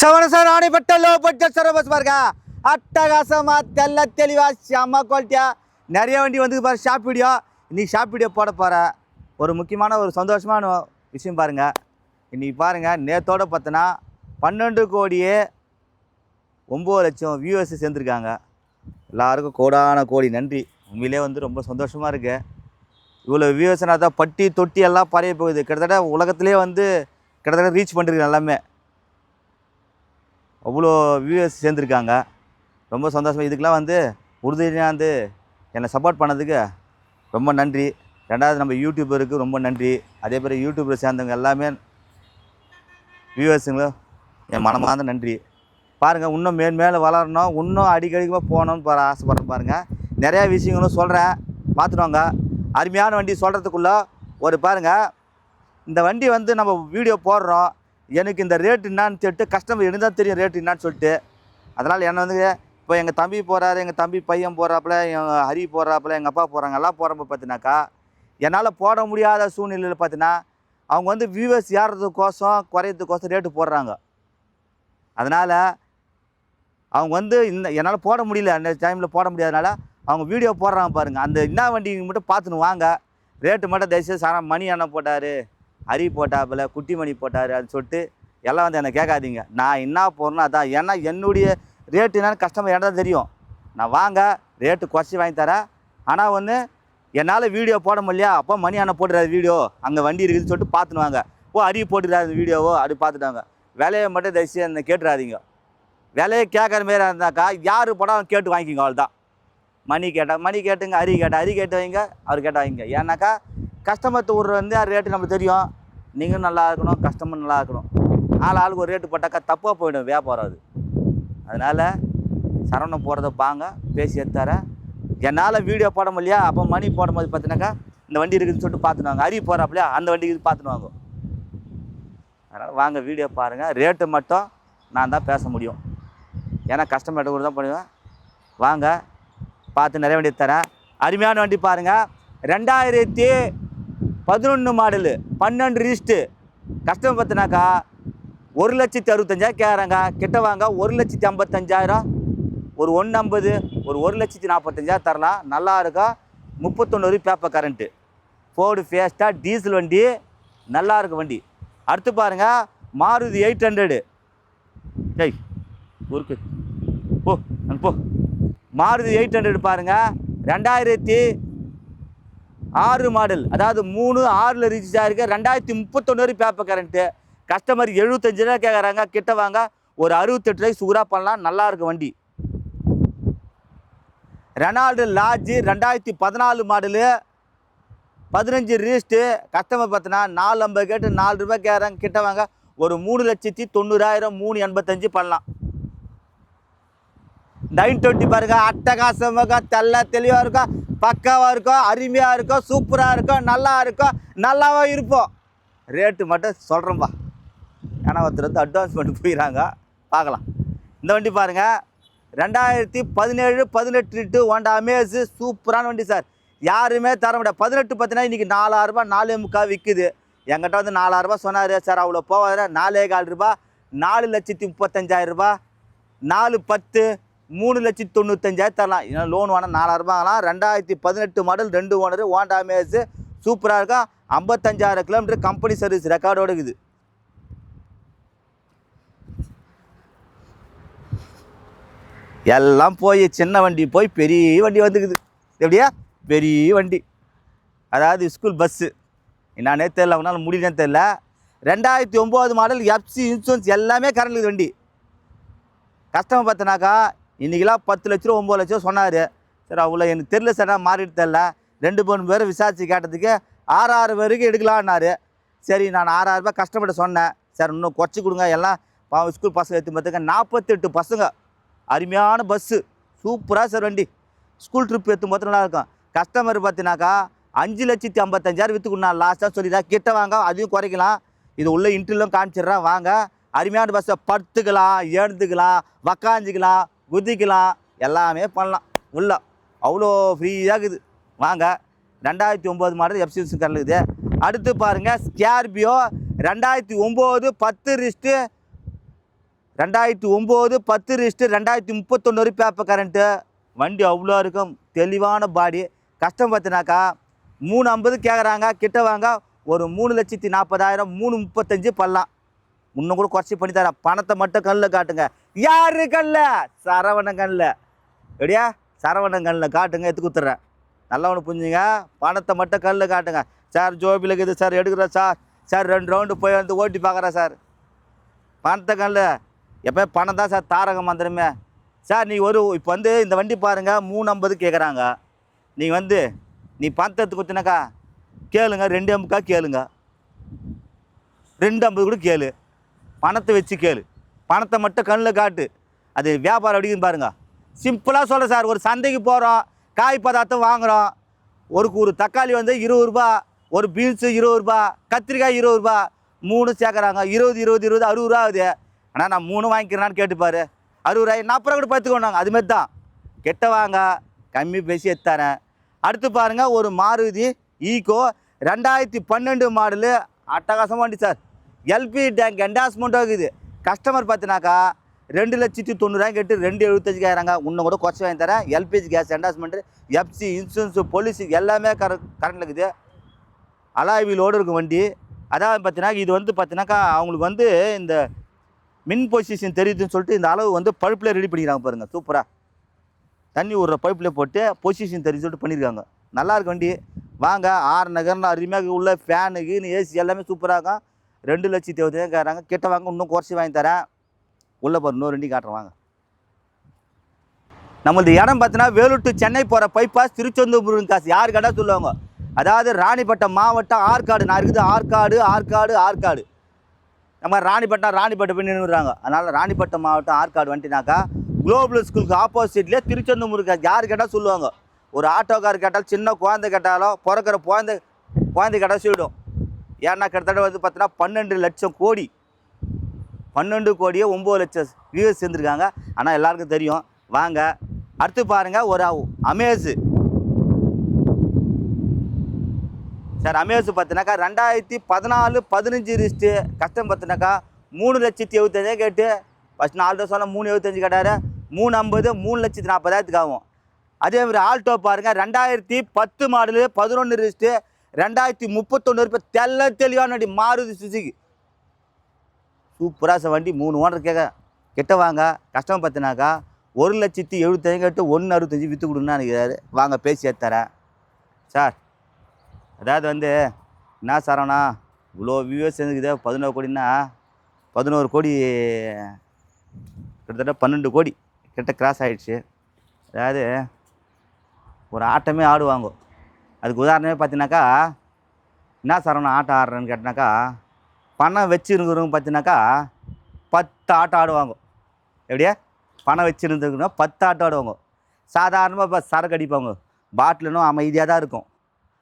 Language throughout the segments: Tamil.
சவண சார் ஆணைப்பட்ட லோ பட்ஜெட் சார் பஸ் பாருங்க. அட்டகாசமாக தெல்ல தெளிவாக செம்ம குவாலிட்டியாக நிறைய வண்டி வந்து பாரு. ஷாப் வீடியோ இன்றைக்கி ஷாப் வீடியோ போட போகிறேன். ஒரு முக்கியமான ஒரு சந்தோஷமான விஷயம் பாருங்கள். இன்றைக்கி பாருங்கள், நேற்றோடு பார்த்தோன்னா 12,09,00,000 வியூவர்ஸ் சேர்ந்துருக்காங்க. எல்லாருக்கும் கோடான கோடி நன்றி. உண்மையிலே வந்து ரொம்ப சந்தோஷமாக இருக்குது. இவ்வளோ வியூவர்ஸ்னால் தான் பட்டி தொட்டி எல்லாம் பறைய போகுது. கிட்டத்தட்ட உலகத்திலே வந்து கிட்டத்தட்ட ரீச் பண்ணிருக்கு. எல்லாமே அவ்வளோ வியூவர்ஸ் சேர்ந்துருக்காங்க. ரொம்ப சந்தோஷமாக. இதுக்கெலாம் வந்து உறுதுணையாக வந்து என்னை சப்போர்ட் பண்ணதுக்கு ரொம்ப நன்றி. ரெண்டாவது நம்ம யூடியூபருக்கு ரொம்ப நன்றி. அதே மாதிரி யூடியூபரை சேர்ந்தவங்க எல்லாமே வியூவர்ஸுங்களும் என் மனமார்ந்த நன்றி. பாருங்கள், இன்னும் மேலே வளரணும், இன்னும் அடிக்கடிக்கமாக போகணும்னு ஆசைப்பட்றேன். பாருங்கள், நிறையா விஷயங்களும் சொல்கிறேன், பார்த்துடுவாங்க. அருமையான வண்டி சொல்கிறதுக்குள்ளே ஒரு பாருங்கள், இந்த வண்டி வந்து நம்ம வீடியோ போடுறோம். எனக்கு இந்த ரேட்டு என்னான்னு சொல்லிட்டு கஸ்டமர் எனக்கு தான் தெரியும் ரேட்டு என்னான்னு சொல்லிட்டு. அதனால் என்னை வந்து இப்போ எங்கள் தம்பி போகிறாரு, எங்கள் தம்பி பையன் போகிறாப்புல, எங்கள் ஹரி போகிறாப்புல, எங்கள் அப்பா போகிறாங்க, எல்லாம் போகிறப்ப பார்த்தினாக்கா என்னால் போட முடியாத சூழ்நிலையில் பார்த்தினா அவங்க வந்து வியூவர்ஸ் ஏறதுக்கோசம் குறையிறதுக்கோசம் ரேட்டு போடுறாங்க. அதனால் அவங்க வந்து என்னால் போட முடியல, அந்த டைமில் போட முடியாதனால அவங்க வீடியோ போடுறாங்க. பாருங்கள், அந்த என்ன வண்டி மட்டும் பார்த்துன்னு வாங்க. ரேட்டு மட்டும் தயவுசெய்து சாரா மணி அண்ணன் போட்டார், ஹரி போட்டாப்புல, குட்டி மணி போட்டார் அது சொல்லிட்டு எல்லாம் வந்து என்னை கேட்காதீங்க. நான் என்ன போடுறேன்னா அதான். ஏன்னா என்னுடைய ரேட்டு என்னன்னு கஸ்டமர் எனக்கு தான் தெரியும். நான் வாங்க ரேட்டு குறைச்சி வாங்கி தரேன். ஆனால் ஒன்று என்னால் வீடியோ போட முடியலையா, அப்போ மணி அண்ணன் போட்டுறாரு வீடியோ, அங்கே வண்டி இருக்குதுன்னு சொல்லிட்டு பார்த்துன்னு வாங்க. ஹரி போட்டுறாரு வீடியோவோ அப்படி பார்த்துட்டாங்க. விலையை மட்டும் தயவுசெய்து என்ன கேட்டுறாதீங்க. விலையை கேட்குற மாரி இருந்தாக்கா யார் படம் கேட்டு வாங்கிக்கிங்க, அவள் தான். மணி கேட்டுங்க, ஹரி கேட்டு வைங்க, அவர் கேட்ட வாங்கிங்க. ஏன்னாக்கா கஸ்டமர் ஊர் வந்து ரேட்டு நம்மளுக்கு தெரியும். நீங்களும் நல்லா இருக்கணும், கஸ்டமர் நல்லா இருக்கணும். ஆளுக்கு ஒரு ரேட்டு போட்டாக்கா தப்பாக போயிடும் வியாபாரம் அது. அதனால் சரவணம் போகிறத பாங்க பேசி எடுத்தாரேன். என்னால் வீடியோ போட முடியலையா, அப்போ மணி போடும்போது பார்த்தினாக்கா இந்த வண்டி இருக்குதுன்னு சொல்லிட்டு பார்த்துனுவாங்க. ஹரி போகிறாப்புலையா அந்த வண்டிக்கு பார்த்துனுவாங்க. அதனால் வாங்க வீடியோ பாருங்கள். ரேட்டு மட்டும் நான் தான் பேச முடியும், ஏன்னா கஸ்டமர்கிட்ட கூட தான் பண்ணுவேன். வாங்க பார்த்து நிறைய வண்டி தரேன். அருமையான வண்டி பாருங்கள். 2011 மாடலு, 12 ரிஜிஸ்ட்டு. கஸ்டமர் பார்த்தினாக்கா 1,65,000 கேட்குறாங்க. கிட்ட வாங்க 1,55,000, ஒரு 1,50, ஒரு 1,45,000 தரலாம். நல்லா இருக்கும். 31 பேப்பர் கரண்ட்டு, ஃபோர்டு ஃபேஸ்டா டீசல் வண்டி, நல்லா இருக்கும் வண்டி. அடுத்து பாருங்கள், மாருதி 800. டேய் ஊருக்கு போ அங்கே போ. மாருதி 800 பாருங்கள். 2006 மாடல், அதாவது 3/6 ரிஜிஸ்டர் ஆகிருக்கு. 2031 பேப்பர் கரண்ட்டு. கஸ்டமர் 75 கேட்குறாங்க. கிட்ட வாங்க ஒரு 68 சூறாக பண்ணலாம். நல்லா இருக்கும் வண்டி. Renault large 2014 model, 15 ரிஜிஸ்ட்டு. கஸ்டமர் பார்த்தினா 450 கேட்டு 4 ரூபாய் கேட்குறாங்க. கிட்ட வாங்க ஒரு 3,90,000, 3,85 பண்ணலாம். 920 பாருங்கள். அட்டகாசமாக தெல்ல தெளிவாக இருக்கும், பக்காவாக இருக்கும், அருமையாக இருக்கும், சூப்பராக இருக்கும், நல்லா இருக்கும், நல்லாவே இருப்போம். ரேட்டு மட்டும் சொல்கிறேன்பா, ஏன்னா ஒருத்தர் வந்து அட்வான்ஸ் பண்ணிட்டு போயிடறாங்க. பார்க்கலாம். இந்த வண்டி பாருங்கள். 2017-18 ஹோண்டா அமேஸு, சூப்பரான வண்டி சார். யாருமே தர முடியாது. 18 பார்த்தீங்கன்னா இன்றைக்கி 4,000, 4,300 விற்குது. என்கிட்ட வந்து 4,000 சொன்னார் சார். அவ்வளோ போவாத 4,15,000 ரூபா, 4,35,000 4,10, 3,95,000 தரலாம். ஏன்னா லோன் வேணால் 4,000 ஆகலாம். 2018 மாடல், 2 ஓனரு, ஹோண்டா அமேஸு, சூப்பராக இருக்கும். 55,000 கிலோமீட்டர் கம்பெனி சர்வீஸ் ரெக்கார்டோடு இருக்குது. எல்லாம் போய் சின்ன வண்டி போய் பெரிய வண்டி வந்துக்குது. எப்படியா பெரிய வண்டி, அதாவது ஸ்கூல் பஸ்ஸு. என்னானே தெரில, அவனால் முடியலன்னு தெரில. 2009 மாடல், எஃப்சி இன்சூரன்ஸ் எல்லாமே கரண்ட் வண்டி. கஸ்டமர் பார்த்தினாக்கா இன்றைக்கெல்லாம் 10 லட்ச ரூபா 9 லட்சம் சொன்னார். சார் அவ்வளோ எனக்கு தெரில சார், நான் மாறிட்டு தெரில. 2-3 பேர் விசாரித்து கேட்டதுக்கு 6,000 வரைக்கும் எடுக்கலான்னாரு. சரி, நான் 6,000 ரூபாய் கஸ்டமர்கிட்ட சொன்னேன். சார் இன்னும் குறைச்சி கொடுங்க, எல்லாம் ஸ்கூல் பசங்க எடுத்து பார்த்துக்க. 48 பசங்க, அருமையான பஸ்ஸு, சூப்பராக சார் வண்டி. ஸ்கூல் ட்ரிப் எடுத்து பார்த்து நல்லா இருக்கும். கஸ்டமர் பார்த்தினாக்கா 5,55,000 விற்றுக்குண்ணா லாஸ்ட்டாக சொல்லிடுறேன். கிட்ட வாங்க, அதையும் குறைக்கலாம். இது உள்ள இன்டர்வியூலாம் காமிச்சிடுறேன். வாங்க. அருமையான பஸ்ஸை படுத்துக்கலாம், எழுந்துக்கலாம், உக்காஞ்சிக்கலாம், குதிக்கலாம், எல்லாமே பண்ணலாம். உள்ள அவ்வளோ ஃப்ரீயாக இருக்குது. வாங்க. 2009 மாடல் எஃப்சி கரண்ட் இருக்குது. அடுத்து பாருங்கள், ஸ்கார்பியோ 2009 10 ரிஜிஸ்ட்டு, 2009 10/2031 பேப்பர் கரண்ட்டு. வண்டி அவ்வளோ இருக்கும், தெளிவான பாடி. கஷ்டம் பார்த்தினாக்கா 350 கேட்குறாங்க. கிட்ட வாங்க ஒரு 3,40,000 335 பண்ணலாம். இன்னும் கூட குறைச்சி பண்ணி தரேன். பணத்தை மட்டும் கண்ணில் காட்டுங்க. யாரு கண்ணில்? சரவணன் கண்ணில். எப்படியா? சரவணன் கண்ணில் காட்டுங்க, எடுத்து கொடுத்துட்றேன். நல்லா ஒன்று புரிஞ்சுங்க. பணத்தை மட்டும் கண்ணில் காட்டுங்க. சார் ஜோபியில் இருக்குது சார், எடுக்கிறேன் சார். சார் 2 ரவுண்டு போய் வந்து ஓட்டி பார்க்குறேன் சார். பணத்தை கண்ணில் எப்போ பணம் தான் சார் தாரக மந்திரமே. சார் நீ இப்போ வந்து இந்த வண்டி பாருங்கள் 350 கேட்குறாங்க. நீ பணத்தை எடுத்து கொடுத்தினாக்கா கேளுங்க, 2.50 கேளுங்க, 2.50 கூட கேளு. பணத்தை வச்சு கேளு. பணத்தை மட்டும் கண்ணில் காட்டு. அது வியாபாரம் அப்படின்னு பாருங்க. சிம்பிளாக சொல்கிறேன் சார். ஒரு சந்தைக்கு போகிறோம், காய் பதார்த்தம் வாங்குகிறோம். ஒரு தக்காளி வந்து 20 ரூபா, ஒரு பீன்ஸு 20 ரூபா, கத்திரிக்காய் 20 ரூபா, 3 சேர்க்குறாங்க. 20 20 20 60 ரூபா ஆகுது. ஆனால் நான் 3 வாங்கிக்கிறேன்னு கேட்டுப்பார். 60 ரூபாய் 40 ரூபா கூட பார்த்துக்கோண்டாங்க. அதுமாரி தான். கெட்ட வாங்க, கம்மி பேசி எடுத்தாரேன். அடுத்து பாருங்கள், ஒரு மாருதி ஈகோ 2012 மாடலு. அட்டகாசமாக வண்டி சார். எல்பி டேங்க் என்டாஸ்மெண்ட்டாக இருக்குது. கஸ்டமர் பார்த்தினாக்கா 2,90,000 கேட்டு 2,75 கேட்குறாங்க. இன்னும் கூட குறைச்சி வாங்கி தரேன். LPG gas என்டாஸ்மெண்ட்டு, FC, insurance, policy எல்லாமே கரண்டில் இருக்குது. அலாய் வீலோடு இருக்கும் வண்டி. அதாவது பார்த்தினாக்கா இது வந்து பார்த்தினாக்கா அவங்களுக்கு வந்து இந்த மின் பொசிஷன் தெரியுதுன்னு சொல்லிட்டு இந்த அளவு வந்து பழுப்பில் ரெடி பண்ணிக்கிறாங்க பாருங்கள். சூப்பராக தண்ணி விட்ற பைப்பில் போட்டு பொசிஷன் தெரிஞ்சு சொல்லிட்டு பண்ணியிருக்காங்க. நல்லாயிருக்கு வண்டி. வாங்க. 6 நகர்னு அருமையாக உள்ள ஃபேனுக்கு ஏசி எல்லாமே சூப்பராக இருக்கும். 2,70,000 கேட்குறாங்க. கிட்ட வாங்க, இன்னும் குறைச்சி வாங்கி தரேன். உள்ளே போகிற இன்னொரு வண்டி காட்டுறேன் வாங்க. நம்மளது இடம் பார்த்தீங்கன்னா வேலூர் டு சென்னை போகிற பைபாஸ் திருச்செந்தூர் காசு. யார் கேட்டால் சொல்லுவாங்க. அதாவது ராணிப்பட்டம் மாவட்டம் ஆற்காடு. நான் இருக்குது ஆற்காடு. நம்ம ராணிப்பட்டம் போய் நின்றுறாங்க. அதனால் ராணிப்பட்டம் மாவட்டம் ஆற்காடு வந்துட்டினாக்கா குளோபல் ஸ்கூலுக்கு ஆப்போசிட்லேயே திருச்செந்தூர் காசு. யார் கேட்டால் சொல்லுவாங்க. ஒரு ஆட்டோக்கார் கேட்டாலும், சின்ன குழந்தை கேட்டாலும், பிறக்கிற குழந்தை கேட்டால் சொல்லிவிடும். ஏன்னா கிட்டத்தட்ட வந்து பார்த்தீங்கன்னா 12 லட்சம் கோடி 12 கோடியே 9 லட்சம் வியூஸ் சேர்ந்துருக்காங்க. ஆனால் எல்லாருக்கும் தெரியும். வாங்க. அடுத்து பாருங்கள், ஒரு அமேஸு சார். அமேஸு பார்த்தினாக்கா 2014-15 ரிஸ்ட்டு. கஷ்டம் பார்த்தினாக்கா 3,75,000 கேட்டு ஃபஸ்ட் 4 வருஷம் 3,75 கேட்டார். 350 3,40,000 ஆகும். அதேமாதிரி ஆல்டோ பாருங்கள் 2010 மாடலு 11 ரிஸ்ட்டு 2031 ரூபாய். தெளிவான வண்டி மாருதி சுசுகி. சூப்பராக சார் வண்டி. 3 ஓனர் கேட்க. கிட்ட வாங்க. கஷ்டம் பார்த்தினாக்கா 1,70,75 கேட்டு 1,65 விற்று கொடுங்கன்னு நினைக்கிறாரு. வாங்க பேசி எடுத்துறேன் சார். அதாவது வந்து என்ன சாரண்ணா இவ்வளோ வியூஸ் இருந்துக்குது. 11 கோடின்னா 11 கோடி கிட்டத்தட்ட 12 கோடி கிட்ட கிராஸ் ஆகிடுச்சு. அதாவது ஒரு ஆட்டமே ஆடுவாங்க. அதுக்கு உதாரணமே பார்த்தீங்கன்னாக்கா என்ன சாரண்ணா ஆட்டம் ஆடுறேன்னு கேட்டினாக்கா பணம் வச்சுருக்கிறவங்க பார்த்தீங்கன்னாக்கா 10 ஆட்டம் ஆடுவாங்க. எப்படியா? பணம் வச்சுருந்துருக்குன்னா 10 ஆட்டம் ஆடுவாங்க. சாதாரணமாக இப்போ சரக்கு அடிப்பாங்க. பாட்டிலும் அமைதியாக தான் இருக்கும்.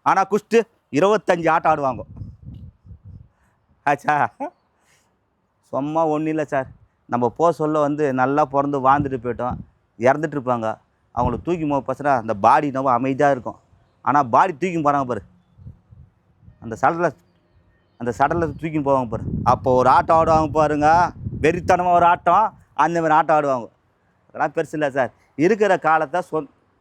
ஆனால் குஷ்டு 25 ஆட்டம் ஆடுவாங்க. ஆச்சா? சும்மா ஒன்றும் இல்லை சார். நம்ம சொல்ல வந்து நல்லா பிறந்து வாழ்ந்துட்டு போயிட்டோம், இறந்துட்டு இருப்பாங்க. அவங்கள தூக்கி பசங்க அந்த பாடி நம்ம அமைதியாக இருக்கும். ஆனால் பாடி தூக்கி போகிறாங்க பாரு, அந்த சடலில் தூக்கி போவாங்க பாரு. அப்போ ஒரு ஆட்டம் ஆடுவாங்க பாருங்க, வெறித்தனமாக ஒரு ஆட்டம். அந்தமாதிரி ஆட்டம் ஆடுவாங்க. அதெல்லாம் பெருசு இல்லை சார். இருக்கிற காலத்தை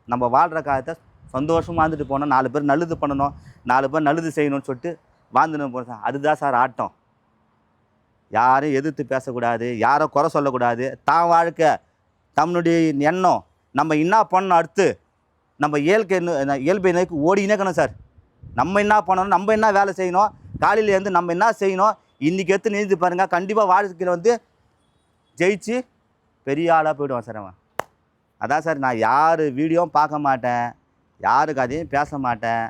நம்ம வாழ்கிற காலத்தை சந்தோஷமாக வாழ்ந்துட்டு போனோம். 4 பேர் நல்லது பண்ணணும், 4 பேர் நல்லது செய்யணும்னு சொல்லிட்டு வாழ்ந்துன்னு போகிறோம். அதுதான் சார் ஆட்டம். யாரையும் எதிர்த்து பேசக்கூடாது, யாரை குறை சொல்லக்கூடாது. தான் வாழ்க்கை, தன்னுடைய எண்ணம், நம்ம என்ன பண்ணணும், அடுத்து நம்ம இயல்பை நோக்கி ஓடினே இருக்கணும் சார். நம்ம என்ன பண்ணணும், நம்ம என்ன வேலை செய்யணும், காலையிலேருந்து நம்ம என்ன செய்யணும், இன்றைக்கி எடுத்து நிறுத்தி பாருங்கள். கண்டிப்பாக வாழ்க்கையில் வந்து ஜெயிச்சு பெரிய ஆளாக போய்டுவான் சார் அவன். அதான் சார், நான் யார் வீடியோவும் பார்க்க மாட்டேன், யாருக்கு அதையும் பேச மாட்டேன்,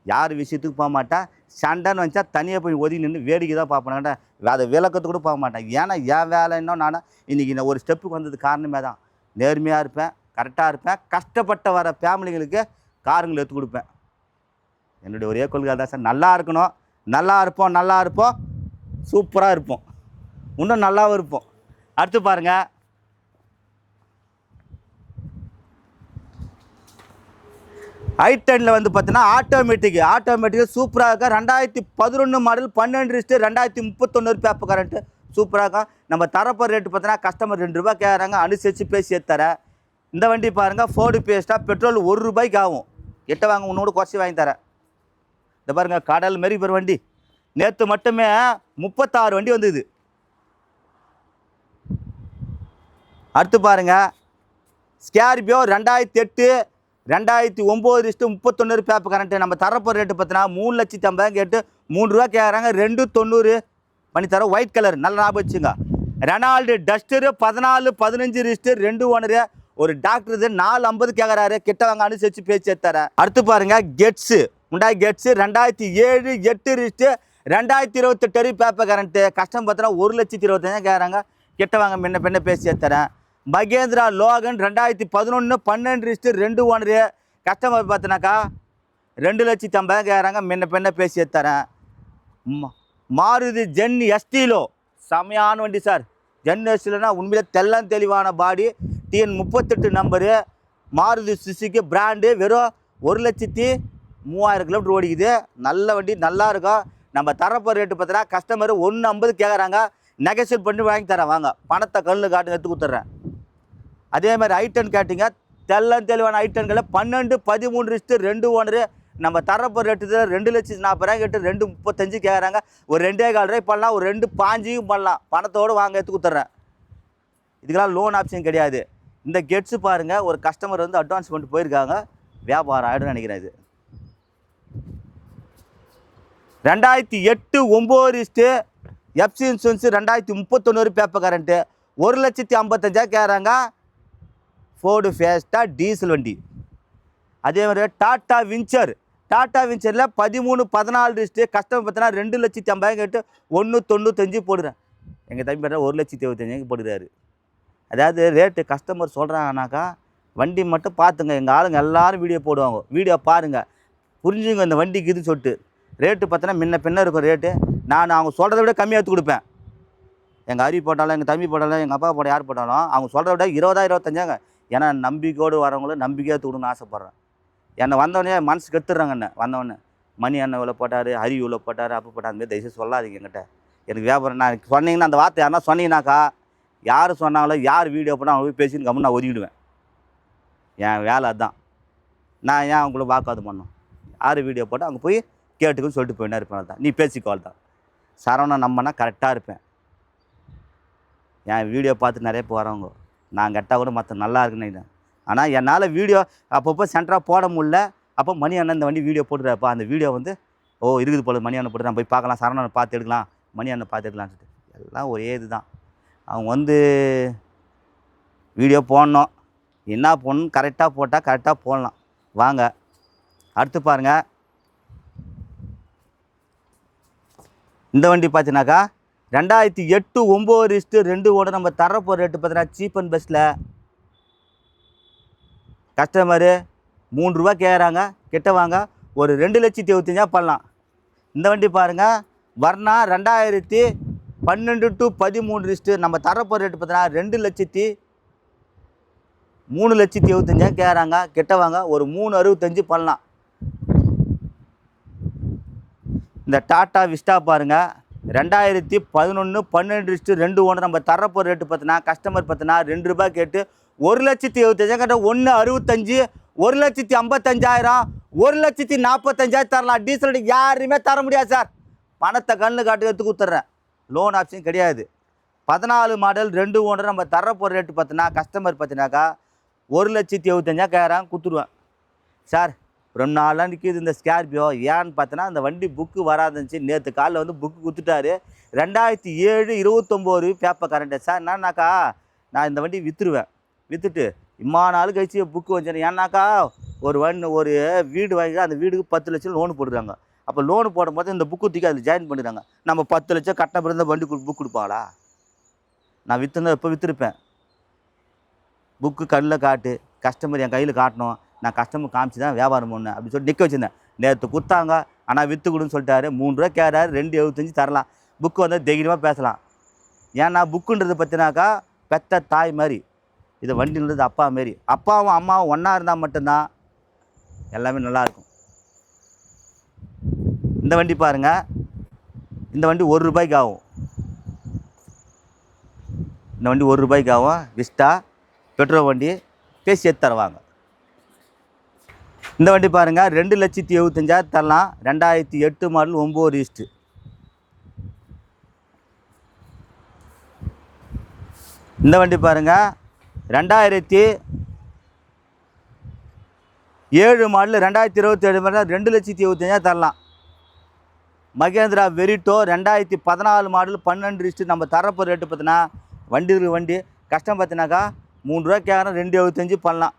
யார் விஷயத்துக்கு போக மாட்டேன். சண்டைன்னு வந்துச்சா தனியாக போய் ஒதுங்கி நின்று வேடிக்கை தான் பார்ப்பேன். அதை விளக்கத்து கூட போக மாட்டேன். ஏன்னா என் வேலை இன்னும் நான் இன்றைக்கி நான் ஒரு ஸ்டெப்புக்கு வந்தது காரணமே தான். நேர்மையாக இருப்பேன், கரெக்டாக இருப்பேன், கஷ்டப்பட்ட வர ஃபேமிலிங்களுக்கு காருங்களை எடுத்து கொடுப்பேன். என்னுடைய ஒரே கொள்கை தான் சார். நல்லா இருக்கணும், நல்லா இருப்போம், சூப்பராக இருப்போம், இன்னும் நல்லாவும் இருப்போம். அடுத்து பாருங்கள், i10 வந்து பார்த்தீங்கன்னா ஆட்டோமேட்டிக் சூப்பராக இருக்கா. 2011 மாடல் 12 ரிஸ்ட்டு 2031 பேப்பர் கரண்ட்டு சூப்பராக. நம்ம தரப்போ ரேட்டு பார்த்தோன்னா கஸ்டமர் 2 ரூபா கேட்குறாங்க, அனுசரித்து பேசி தரேன். இந்த வண்டி பாருங்கள், ஃபோர்டு பேஸ்ட்டாக பெட்ரோல் 1 ரூபாய்க்கு ஆகும். எட்ட வாங்க உன்னோட குறைச்சி வாங்கி தரேன். இந்த பாருங்கள், கடல் மாரி பெரு வண்டி. நேற்று மட்டுமே 36 வண்டி வந்தது. அடுத்து பாருங்கள், ஸ்கார்பியோ 2008 2009 31 பேப்பர் கரண்ட்டு. நம்ம தரப்போ ரேட்டு பார்த்தோன்னா 3,50,000 கேட்டு 3 ரூபா கேட்குறாங்க. 2,90 பண்ணி தரோம். ஒயிட் கலர் நல்ல ஞாபகம் வச்சுங்க. Renault Duster 14 15 wrist 2 owner. ஒரு டாக்டர் இது 4,50 கேட்குறாரு. கிட்ட வாங்க அனுசரித்து பேச்சு தரேன். அடுத்து பாருங்கள், கெட்ஸு உண்டாய் கெட்ஸு 2007 8 ரிஸ்ட்டு 2028 பேப்பர் கரண்ட்டு. கஸ்டம் பார்த்தோன்னா 1,25,000 கேட்குறாங்க. கிட்ட வாங்க முன்ன பேசி தரேன். மகேந்திரா லோகன் 2011 12 ரிஸ்ட்டு 2 ஓனரு. கஸ்டமர் பார்த்தினாக்கா 2,50,000 கேட்குறாங்க. முன்ன பேசி தரேன். மாருதி ஜென் எஸ்டிலோ செமையான வண்டி சார். ஜென் எஸ்டிலோனா உண்மையிலே தெளிவான பாடி. TN 38 number. Maruti Suzuki brand. வெறும் 1,03,000 கிலோமீட்டர் ஓடிக்குது. நல்ல வண்டி, நல்லா இருக்கும். நம்ம தரப்போ ரேட்டு பார்த்தோன்னா கஸ்டமர் 1,50 கேட்குறாங்க. நெகோசியேட் பண்ணி வாங்கி தரேன். வாங்க, பணத்தை கல்லு காட்டு எடுத்து கொடுத்துட்றேன். அதே மாதிரி I10 கேட்டிங்க, தெளிவான I10களை 12 13 ரிஸ்ட்டு 2 ஓனரு. நம்ம தரப்போ ரேட்டு 2,40,000 கேட்டு 2,35 கேட்குறாங்க. ஒரு 2,15 ரூபாய் பண்ணலாம், ஒரு 2,5 பண்ணலாம். பணத்தோடு வாங்க எடுத்து கொடுத்துட்றேன். இதுக்கெல்லாம் லோன் ஆப்ஷன் கிடையாது. இந்த கெட்ஸு பாருங்கள், ஒரு கஸ்டமர் வந்து அட்வான்ஸ் பண்ணிட்டு போயிருக்காங்க. வியாபாரம் ஆகிடும் நினைக்கிறேன். இது 2008 9 wrist FC insurance 2031 paper current. 1,55,000 கேட்குறாங்க. ஃபோர்டு ஃபேஸ்டா டீசல் வண்டி. அதே மாதிரி டாட்டா வின்ச்சர் 13 14 ரிஸ்ட்டு. கஸ்டமர் பார்த்தோன்னா 2,50,000 கேட்டு 1,95 போடுறேன். எங்கள் தம்பி பார்த்தா 1,75,000 போடுறாரு. அதாவது ரேட்டு கஸ்டமர் சொல்கிறாங்கனாக்கா வண்டி மட்டும் பார்த்துங்க. எங்கள் ஆளுங்க எல்லோரும் வீடியோ போடுவாங்க. வீடியோ பாருங்கள், புரிஞ்சுங்க இந்த வண்டிக்கு இது சொல்லிட்டு. ரேட்டு பார்த்தோன்னா முன்ன இருக்கும் ரேட்டு. நான் அவங்க சொல்கிறத விட கம்மியாக எடுத்து கொடுப்பேன். எங்கள் அரி போட்டாலும், எங்கள் தம்பி போட்டாலும், எங்கள் அப்பா போட்டால் யார் போட்டாலும் அவங்க சொல்கிறத விட 20,000 25,000. ஏன்னா நம்பிக்கையோடு வரவங்களும் நம்பிக்கையாக தூக்கணும்னு ஆசைப்பட்றேன். என்னை வந்தவொடனே மனசு கெடுத்துடுறாங்க. என்ன வந்தவொடனே மணி அண்ணன் இவ்வளோ போட்டார், ஹரி இவ்வளோ போட்டார், அப்போ போட்டார். அதுமாதிரி தயவுசெய்து சொல்லாதீங்க என்கிட்ட. எனக்கு வியாபாரம் நான் சொன்னீங்கன்னா, அந்த வார்த்தை யாருன்னா சொன்னீங்கன்னாக்கா, யார் சொன்னாங்களோ யார் வீடியோ போட்டால் அவங்க போய் பேசின்னு கம்மு நான் ஒதுக்கிடுவேன். என் வேலை அதுதான். நான் ஏன் அவங்கள வாக்காது பண்ணோம். யார் வீடியோ போட்டால் அவங்க போய் கேட்டுக்குன்னு சொல்லிட்டு போயின்னா இருப்பேன். தான் நீ பேசிக்கோள் தான். சரவணன் நம்பனா கரெக்டாக இருப்பேன். என் வீடியோ பார்த்து நிறைய பேர் வரவங்க. நான் கெட்டால் கூட மற்ற நல்லா இருக்குன்னு நினைக்கிறேன். ஆனால் என்னால் வீடியோ அப்பப்போ சென்டராக போட முடியல. அப்போ மணி அண்ணன் இந்த வண்டி வீடியோ போட்டுறாப்பா. அந்த வீடியோ வந்து இருக்குது போல, மணி அண்ணன் போட்டு நான் போய் பார்க்கலாம், சரவணனை பார்த்து எடுக்கலாம், மணி அண்ணன் பார்த்து எடுக்கலான்னு சொல்லிட்டு எல்லாம் ஒரே இது தான். அவங்க வந்து வீடியோ போடணும், என்ன போடணும் கரெக்டாக போட்டால் கரெக்டாக போடலாம். வாங்க அடுத்து பாருங்கள். இந்த வண்டி பார்த்தீங்கன்னாக்கா 2008 9 ரிஸ்ட்டு 2 ஓட. நம்ம தரப்போ ரேட்டு பார்த்தீங்கன்னா சீப் அண்ட் பெஸ்ட்டில். கஸ்டமரு 3 ரூபா கேட்குறாங்க. கிட்ட வாங்க, ஒரு 2,75,000 பண்ணலாம். இந்த வண்டி பாருங்கள், வர்ணா 2012 to 13 ரிஸ்ட்டு. நம்ம தரப்போ ரேட்டு பார்த்தீங்கன்னா 3,75,000 கேட்குறாங்க. கிட்ட வாங்க, ஒரு 3,65 பண்ணலாம். இந்த டாட்டா விஸ்டா பாருங்கள், 2011 12 ரிஸ்ட்டு 2 ஓனர். நம்ம தரப்போ ரேட்டு பார்த்தீங்கன்னா கஸ்டமர் பார்த்தீங்கன்னா 2 ரூபா கேட்டு 1,75,000 கேட்டால் 1,65 1,55,000 1,45,000 தரலாம். டீசல் யாருமே தர முடியாது சார். பணத்தை கண்ணு காட்டு எடுத்து கொடுத்துட்றேன். லோன் ஆப்ஷன் கிடையாது. 14 மாடல் 2 ஓனர். நம்ம தரப்போ ரேட்டு பார்த்தீங்கன்னா கஸ்டமர் பார்த்தீங்கன்னாக்கா 1,75,000 கேட்குறாங்க, கொடுத்துருவேன் சார். 2 நாளாக நிற்கிது இந்த ஸ்கார்பியோ. ஏன்னு பார்த்தோன்னா அந்த வண்டி புக்கு வராதுச்சு. நேற்று காலையில் வந்து புக்கு கொடுத்துட்டாரு. 2007 29 பேப்பர் கரண்ட்டு சார். என்னன்னாக்கா நான் இந்த வண்டி விற்றுருவேன். விற்றுட்டு இம்மா நாள் கழிச்சு புக்கு வச்சேன். ஏன்னாக்கா ஒரு வீடு வாங்கி அந்த வீடுக்கு 10 லட்சம் லோனு போடுறாங்க. அப்போ லோனு போடும்போது இந்த புக்கு தூக்கி அதில் ஜாயின் பண்ணிடுறாங்க. நம்ம 10 லட்சம் கட்டின பிறந்த வண்டி புக் கொடுப்பாங்களா? நான் விற்றுருந்தேன், இப்போ விற்றுருப்பேன். புக்கு கண்ணில் காட்டு, கஸ்டமர் என் கையில் காட்டணும், நான் கஸ்டமர் காமிச்சு தான் வியாபாரம் பண்ணேன் அப்படின்னு சொல்லி நிற்க வச்சுருந்தேன். நேற்று கொடுத்தாங்க, ஆனால் விற்று கொடுன்னு சொல்லிட்டாரு. 3 ரூபா கேட்குறாரு, 2,75 தரலாம். புக்கு வந்து தைரியமாக பேசலாம். ஏன்னா புக்குன்றது பார்த்தினாக்கா பெத்த தாய் மாதிரி, இது வண்டின்றது அப்பா மாரி. அப்பாவும் அம்மாவும் ஒன்றா இருந்தால் மட்டும்தான் எல்லாமே நல்லாயிருக்கும். இந்த வண்டி பாருங்கள், இந்த வண்டி 1 ரூபாய்க்கு ஆகும். இந்த வண்டி ₹1 ஆகும். விஸ்டா பெட்ரோல் வண்டி, பேசி எடுத்து தருவாங்க. இந்த வண்டி பாருங்கள், 2,75,000 தரலாம். 2008 மாடல், 9 ரிஜிஸ்ட்ரு. இந்த வண்டி பாருங்கள், 2007 மாடல், 2027 மாடல், 2,75,000 தரலாம். Mahindra Verito 2014 model, 12 register. நம்ம தரப்போ ரேட்டு பார்த்தீங்கன்னா வண்டி கஷ்டம் பார்த்தினாக்கா ₹3 கேட்குறோம், 2,75 பண்ணலாம்.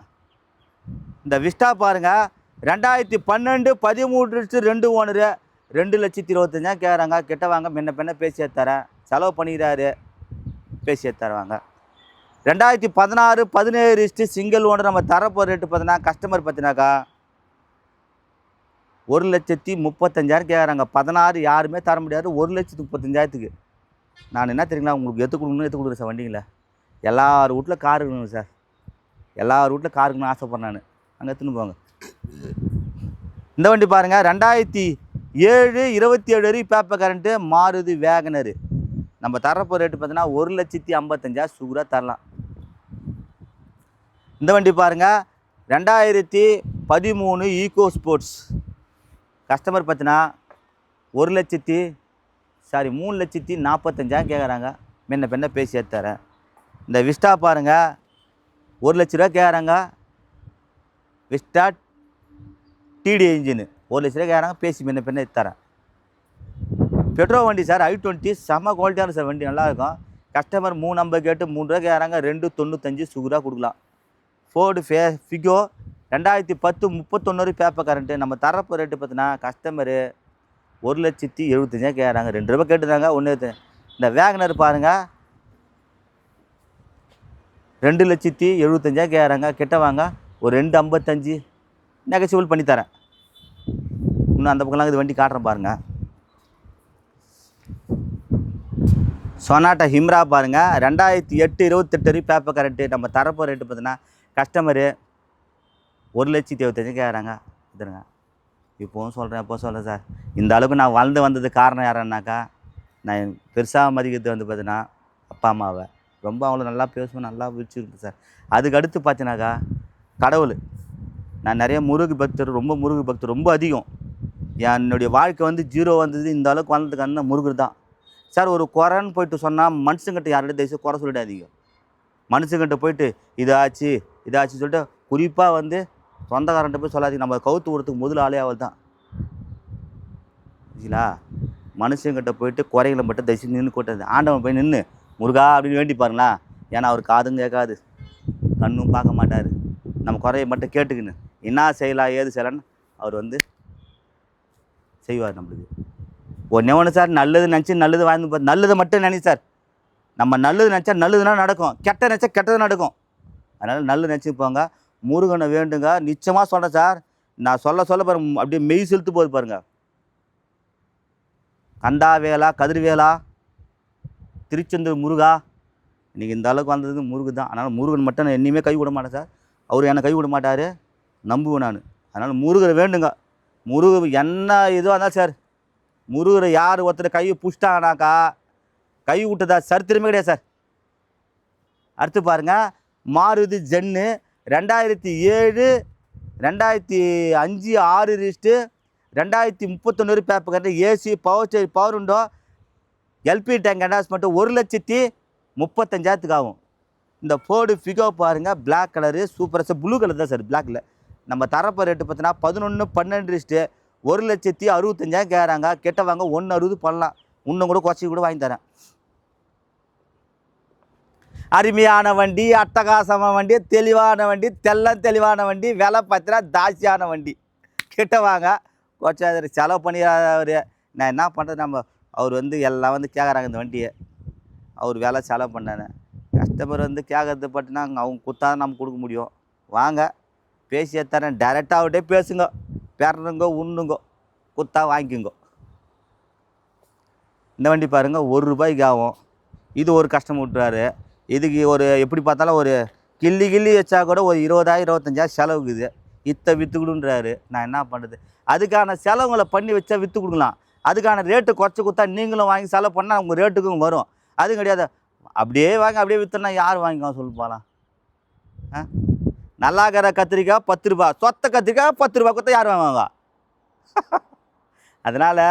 இந்த விஸ்டா பாருங்கள், 2012 13 ரிஜிஸ்ட்ரு, 2 ஓனரு, 2,25,000 கேட்குறாங்க. கிட்ட வாங்க, முன்ன பேசி தரேன். செலவு பண்ணிக்கிறாரு, பேசி தருவாங்க. 2016 17 ரிஜிஸ்ட்ரு, சிங்கிள் ஓனர். நம்ம தரப்போ ரேட்டு பார்த்தீங்கன்னா கஸ்டமர் பார்த்தினாக்கா 1,35,000 கேட்குறாங்க. 16 யாருமே தர முடியாது. 1,35,000க்கு நான் என்ன தெரியுங்களா, உங்களுக்கு எடுத்து கொடுக்குறேன் சார். வண்டிங்கள எல்லார் வீட்டில் கார் இருக்கணும் சார். எல்லார் வீட்டில் கார் இருக்கணும்னு ஆசைப்பட்றேன் நான். அங்கே எடுத்துன்னு போங்க. இந்த வண்டி பாருங்கள், 2007 27 வரைக்கும் பேப்பர் கரண்ட்டு, மாருதி வேகனரு. நம்ம தரப்போ ரேட்டு பார்த்தீங்கன்னா 1,55,000 சூப்பராக தரலாம். இந்த வண்டி பாருங்கள், 2013 ஈகோ ஸ்போர்ட்ஸ். கஸ்டமர் பார்த்தீங்கன்னா 3,45,000 கேட்குறாங்க. முன்ன பேசி தரேன். இந்த விஸ்டா பாருங்கள், ₹1,00,000 கேட்குறாங்க. விஸ்டா டிடி இன்ஜினு, ₹1,00,000 கேட்குறாங்க. பேசி முன்ன தரேன். பெட்ரோல் வண்டி சார், i20 செம்ம குவாலிட்டியான சார். வண்டி நல்லாயிருக்கும். கஸ்டமர் 350 கேட்டு ₹3 கேட்குறாங்க. 2,95 சுகராக கொடுக்கலாம். Ford Figo 2010 31 paper current. நம்ம தரப்போ ரேட்டு பார்த்தீங்கன்னா கஸ்டமரு 1,75,000 கேட்குறாங்க. ₹2 கேட்டுதாங்க. ஒன்று இந்த வேகனர் பாருங்கள், 2,75,000 கேட்குறாங்க. கிட்ட வாங்க, ஒரு 2,55 நெகசிபிள் பண்ணித்தரேன். இன்னும் அந்த பக்கம்லாம் இது வண்டி காட்டுறேன் பாருங்கள். சொனாட்டா ஹிம்ரா பாருங்கள், 2008 28 வரைக்கும் பேப்பர் கரண்ட்டு. நம்ம தரப்போ ரேட்டு பார்த்தீங்கன்னா கஸ்டமரு 1,75,000 கேட்குறாங்க. இதுங்க இப்போவும் சொல்கிறேன், எப்போ சொல்கிறேன் சார். இந்த அளவுக்கு நான் வளர்ந்து வந்தது காரணம் யாருன்னாக்கா, நான் பெருசாக மதிக்கிறது வந்து பார்த்தீங்கன்னா அப்பா அம்மாவை. ரொம்ப அவங்கள நல்லா பேசுவேன், நல்லா வச்சுருக்கு சார். அதுக்கு அடுத்து பார்த்தீங்கன்னாக்கா கடவுள். நான் நிறைய முருகு பக்தர், ரொம்ப அதிகம். என்னுடைய வாழ்க்கை வந்து 0 வந்தது இந்த அளவுக்கு வளர்ந்ததுக்கான முருகர் தான் சார். ஒரு குறைன்னு போயிட்டு சொன்னால் மனுஷங்கிட்ட யார்கிட்ட தயவுசெய்து குறை சொல்லிடாதீங்க. மனுஷங்கிட்ட போயிட்டு இதாச்சு சொல்லிட்டு, குறிப்பாக வந்து சொந்தக்காரன்ட்ட போய் சொல்லாதீங்க. நம்ம கவுத்து விடுறதுக்கு முதல் ஆளே அவள் தான். சரிங்களா? மனுஷங்கிட்ட போயிட்டு குறைகளை மட்டும் தயவுசெய்து நின்று கூட்டாது. ஆண்டவன் போய் நின்று முருகா அப்படின்னு வேண்டி பாருங்களா. ஏன்னா அவர் காதும் கேட்காது, கண்ணும் பார்க்க மாட்டார். நம்ம குறையை மட்டும் கேட்டுக்கின்னு என்ன செய்யலாம் ஏது செய்யலான்னு அவர் வந்து செய்வார் நம்மளுக்கு. ஒன்று சார், நல்லது நினச்சி நல்லது வாழ்ந்து நல்லதை மட்டும் நினை சார். நம்ம நல்லது நினச்சா நல்லதுனா நடக்கும், கெட்ட நினச்சா கெட்டது நடக்கும். அதனால் நல்லது நினச்சி போங்க. முருகனை வேண்டுங்க. நிச்சயமாக சொல்கிறேன் சார். நான் சொல்ல பாருங்க, அப்படியே மெய் செலுத்து போது பாருங்கள். கந்தா வேலா, கதிர்வேலா, திருச்செந்தூர் முருகா, இன்றைக்கி இந்த அளவுக்கு வந்தது முருகு தான். அதனால் முருகன் மட்டும் நான் என்னையுமே கை விட மாட்டேன் சார். அவர் என்னை கை விட மாட்டார், நம்புவேன் நான். அதனால் முருகரை வேண்டுங்க. முருகர் என்ன இதுவாக இருந்தால் சார், முருகரை யார் ஒருத்தர் கையை புஷ்டாங்கனாக்கா கை விட்டதா சரித்திரமே கிடையாது சார். அடுத்து பாருங்கள், Maruti Zen 2007 2005 6 register, 2031 paper current, AC, power steering, power window, LP tank attachment, 1,35,000 ஆகும். இந்த ஃபோர்டு ஃபிகோ பாருங்கள், பிளாக் கலரு சூப்பராக சார். ப்ளூ கலர் தான் சார், பிளாக்கில். நம்ம தரப்போ ரேட்டு பார்த்தீங்கன்னா 11 12 ரிஜிஸ்ட்ரு, 1,65,000 கேட்குறாங்க. கிட்ட வாங்க, 1,60 பண்ணலாம். இன்னும் கூட குறைச்சி கூட வாங்கி தரேன். அருமையான வண்டி, அட்டகாசமான வண்டி, தெளிவான வண்டி, தெளிவான வண்டி, விலை பார்த்தா தாசியான வண்டி. கிட்ட வாங்க, கொஞ்சம் செலவு பண்ணி நான் என்ன பண்ணுறது. நம்ம அவர் வந்து எல்லாம் வந்து கேட்குறாங்க இந்த வண்டியை. அவர் வேலை செலவு பண்ணானே, கஸ்டமர் வந்து கேட்கறது பட்டுனா அவங்க கொடுத்தா நம்ம கொடுக்க முடியும். வாங்க, பேசி தரேன். டைரெக்டாக அவர்கிட்டே பேசுங்க, பெறணுங்க, உண்ணுங்க, கொடுத்தா வாங்கிக்கோங்க. இந்த வண்டி பாருங்கள், ₹1 ஆகும். இது ஒரு கஸ்டமர் விட்டுறாரு. இதுக்கு ஒரு எப்படி பார்த்தாலும் ஒரு கிள்ளி வச்சா கூட ஒரு 20,000 25,000 செலவுக்குது. விற்று கொடுன்றாரு. நான் என்ன பண்ணுறது. அதுக்கான செலவுங்களை பண்ணி வச்சா விற்று கொடுக்கலாம். அதுக்கான ரேட்டு குறைச்சி கொடுத்தா நீங்களும் வாங்கி செலவு பண்ணால் உங்கள் ரேட்டுக்கும் வரும். அது கிடையாது. அப்படியே வாங்க அப்படியே விற்றுனா யார் வாங்கிக்குவாங்க சொல்லு போகலாம். ஆ நல்லா இருக்கிற கத்திரிக்காய் 10 ரூபா, சொத்த கத்திரிக்காய் 10 ரூபா கொடுத்தா யார் வாங்குவாங்க? அதனால்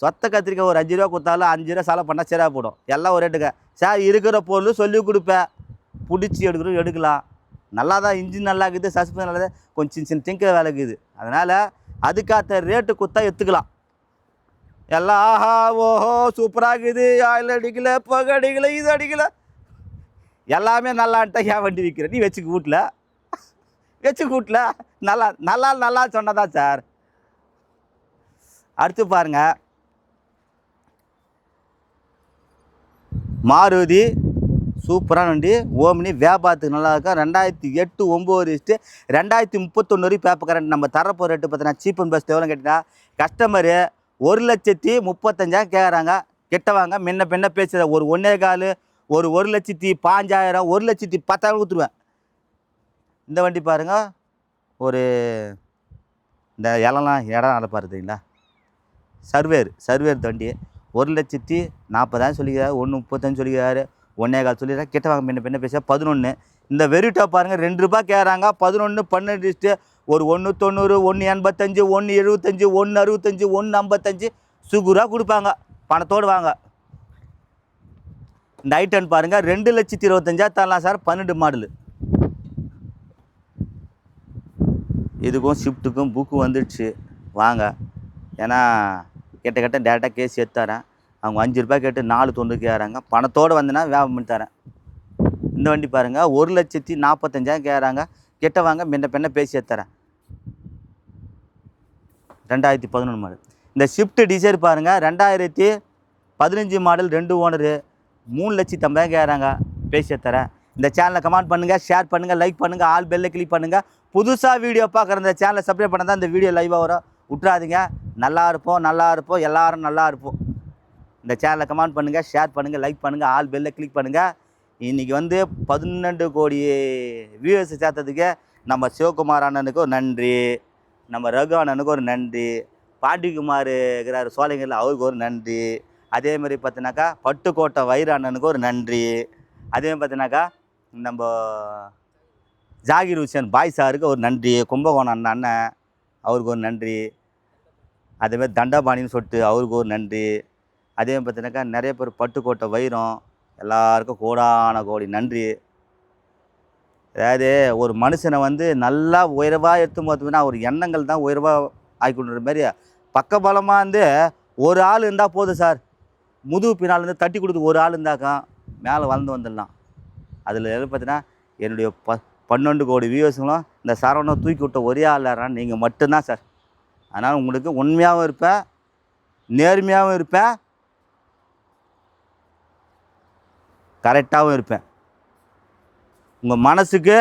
சொத்த கத்திரிக்காய் ஒரு 5 ரூபா கொடுத்தாலும் 5 ரூபா செலவு பண்ணால் சரியாக போடும். எல்லாம் ஒரு ரேட்டுங்க சார். இருக்கிற பொருள் சொல்லி கொடுப்பேன், பிடிச்சி எடுக்கலாம். நல்லா தான் இன்ஜின் நல்லா இருக்குது, சஸ்பென்ஸ் நல்லா இருக்குது, கொஞ்சம் சின்ன சின்ன திங்கிற வேலை இருக்குது. அதனால் அதுக்காக ரேட்டு கொடுத்தா எடுத்துக்கலாம். எல்லாம் ஆஹா ஓஹோ சூப்பராக இருக்குது, ஆயில் அடிக்கலை, புகை அடிக்கலை, இது அடிக்கலை, எல்லாமே நல்லான்ட்டா ஏன் வண்டி விற்கிற? நீ வச்சுக்க வீட்டில் நல்லா நல்லா நல்லா சொன்னதான் சார். அடுத்து பாருங்க, மாருதி சூப்பரான வண்டி. ஓமினி வியாபாரத்துக்கு நல்லா இருக்கா. 2008 9 2031 வரைக்கும் பேப்பர் கரண்ட். நம்ம தரப்போ ரேட்டு பார்த்தீங்கன்னா சீப் அண்ட் பெஸ்ட் எவ்வளோ கேட்டிங்கன்னா கஸ்டமரு 1,35,000 கேட்குறாங்க. கெட்டவாங்க முன்ன பின்ன பேசுகிற ஒரு 1,4 ஒரு 1,05,000 1,10,000 கொடுத்துருவேன். இந்த வண்டி பாருங்கள், ஒரு இந்த இடம் நடப்பாரு தெரியுங்களா, சர்வேர் வண்டி 1,40,000 சொல்லிக்கிறாரு, 1,35 சொல்லிக்கிறாரு, 1,4 சொல்லிடுறாரு. கிட்டவாங்க முன்ன பின்ன பேச 11. இந்த வெரிட்டா பாருங்கள் 2 ரூபா கேட்குறாங்க. 11 12 ஒரு 1,90 1,85 1,75 1,65 1,55 சுகுராக கொடுப்பாங்க. பணத்தோடு வாங்க. இந்த ஐட்டன் பாருங்கள் 2,25,000 தரலாம் சார். 12 மாடலு. இதுக்கும் ஷிஃப்ட்டுக்கும் புக்கு வந்துடுச்சு வாங்க. ஏன்னா கிட்ட டேரெக்டாக கேஸ் எடுத்து தரேன். அவங்க 5 ரூபாய் கேட்டு 4,90 கேட்குறாங்க. பணத்தோடு வந்தேன்னா வியாபாரம் பண்ணி தரேன். இந்த வண்டி பாருங்கள் 1,45,000 கேட்குறாங்க. கிட்ட வாங்க முன்ன பின்ன பேசி எடுத்துறேன். 2011 மாடல். இந்த ஷிஃப்ட் டிசைர் பாருங்கள் 2015 மாடல், 2 ஓனரு, 3,50,000 கேட்குறாங்க. பேசி எடுத்துறேன். இந்த சேனலை கமெண்ட் பண்ணுங்கள், ஷேர் பண்ணுங்கள், லைக் பண்ணுங்கள், ஆல் பெல்லை கிளிக் பண்ணுங்கள். புதுசாக வீடியோ பார்க்குற இந்த சேனலை சப்ஸ்கிரைப் பண்ண தான் இந்த வீடியோ லைவாக வரும். விட்றாதீங்க. நல்லா இருப்போம், எல்லோரும் நல்லா இருப்போம். இந்த சேனலை கமெண்ட் பண்ணுங்கள், ஷேர் பண்ணுங்கள், லைக் பண்ணுங்கள், ஆல் பெல்லை கிளிக் பண்ணுங்கள். இன்றைக்கி 12 கோடி வியூவர்ஸ் சேர்த்ததுக்கு நம்ம சிவகுமார் அண்ணனுக்கு ஒரு நன்றி, நம்ம ரகு அண்ணனுக்கு ஒரு நன்றி, பாண்டிக்குமார் இருக்கிறார் சோலைங்கரில் அவருக்கு ஒரு நன்றி. அதேமாதிரி பார்த்தினாக்கா பட்டுக்கோட்டை வைர அண்ணனுக்கு ஒரு நன்றி. அதேமாதிரி பார்த்தினாக்கா நம்ம ஜாகிர் ஹுசேன் பாய் சாருக்கு ஒரு நன்றி. கும்பகோணம் அண்ணன் அவருக்கு ஒரு நன்றி. அதேமாதிரி தண்டபாணின்னு சொல்லிட்டு அவருக்கு ஒரு நன்றி. அதேமாதிரி பார்த்தினாக்கா நிறைய பேர் பட்டுக்கோட்டை வைரம் எல்லாருக்கும் கோடி நன்றி. அதாவது ஒரு மனுஷனை நல்லா உயர்வாக எடுத்து பார்த்தோம்னா ஒரு எண்ணங்கள் தான் உயர்வாக ஆகிக்கொண்டுற மாதிரி பக்கபலமாக ஒரு ஆள் இருந்தால் போதும் சார். முதுகு பின்னால் தட்டி கொடுத்து ஒரு ஆள் இருந்தாக்கா மேலே வளர்ந்து வந்துடலாம். அதில் பார்த்தீங்கன்னா என்னுடைய 12 கோடி வியூவர்ஸுங்களும் இந்த சரவணை தூக்கி விட்ட ஒரே ஆளாரான்னு நீங்கள் மட்டும்தான் சார். அதனால் உங்களுக்கு உண்மையாகவும் இருப்பேன், நேர்மையாகவும் இருப்பேன், கரெக்டாகவும் இருப்பேன். உங்கள் மனசுக்கு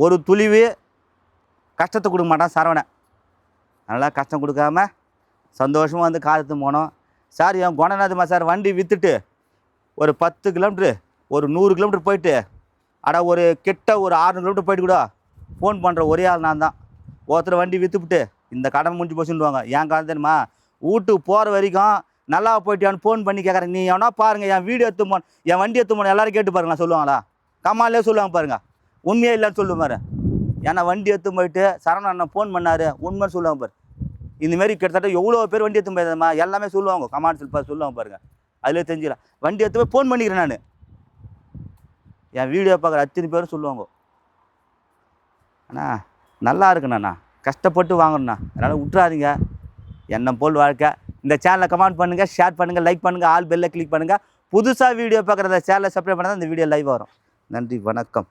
ஒரு துளிவு கஷ்டத்தை கொடுக்க மாட்டான் சரவணன். அதனால் கஷ்டம் கொடுக்காம சந்தோஷமாக காலத்து போனோம். சார் என் குணநாதமா சார் வண்டி விற்றுட்டு ஒரு 10 கிலோமீட்ரு ஒரு 100 கிலோமீட்டர் போயிட்டு ஒரு கிட்ட ஒரு 600 கிலோமீட்டர் போயிட்டு கூட ஃபோன் பண்ணுற ஒரே ஆள் நான் தான். ஒருத்தர் வண்டி விற்றுப்பிட்டு இந்த கடமை முடிஞ்சு போச்சுடுவாங்க. ஏன் காரணம் தெரியுமா, வீட்டுக்கு போகிற வரைக்கும் நல்லா போயிட்டான்னு ஃபோன் பண்ணி கேட்குறேன். நீ எவனா பாருங்கள் என் வீடியோ எடுத்து போன என் வண்டி எடுத்து போன எல்லோரும் கேட்டு பாருங்களா சொல்லுவாங்களா? கமாலே சொல்லுவாங்க பாருங்கள், உண்மையே இல்லைன்னு சொல்லுவார். ஏன்னா வண்டி எடுத்து போயிட்டு சரவணன் அண்ணன் ஃபோன் பண்ணார் உண்மைன்னு சொல்லுவாங்க பாரு. இந்தமாரி கிட்டத்தட்ட எவ்வளோ பேர் வண்டி எடுத்து போயிருந்தம்மா எல்லாமே சொல்லுவாங்க. கமாண்ட் சொல்லுவாங்க பாருங்கள், அதிலே தெரிஞ்சுக்கலாம். வண்டி எடுத்து போய் ஃபோன் பண்ணிக்கிறேன் நான். என் வீடியோ பார்க்குற அத்தனை பேரும் சொல்லுவாங்க. அண்ணா நல்லா இருக்குண்ணா, கஷ்டப்பட்டு வாங்கணுண்ணா. அதனால் விட்றாதீங்க. எண்ணம் போல் வாழ்க்கை. இந்த சேனலை கமெண்ட் பண்ணுங்கள், ஷேர் பண்ணுங்கள், லைக் பண்ணுங்கள், ஆல் பெல்லை கிளிக் பண்ணுங்கள். புதுசாக வீடியோ பார்க்குற இந்த சேனலை சப்ஸ்கிரைப் பண்ணால் தான் இந்த வீடியோ லைவ் வரும். நன்றி, வணக்கம்.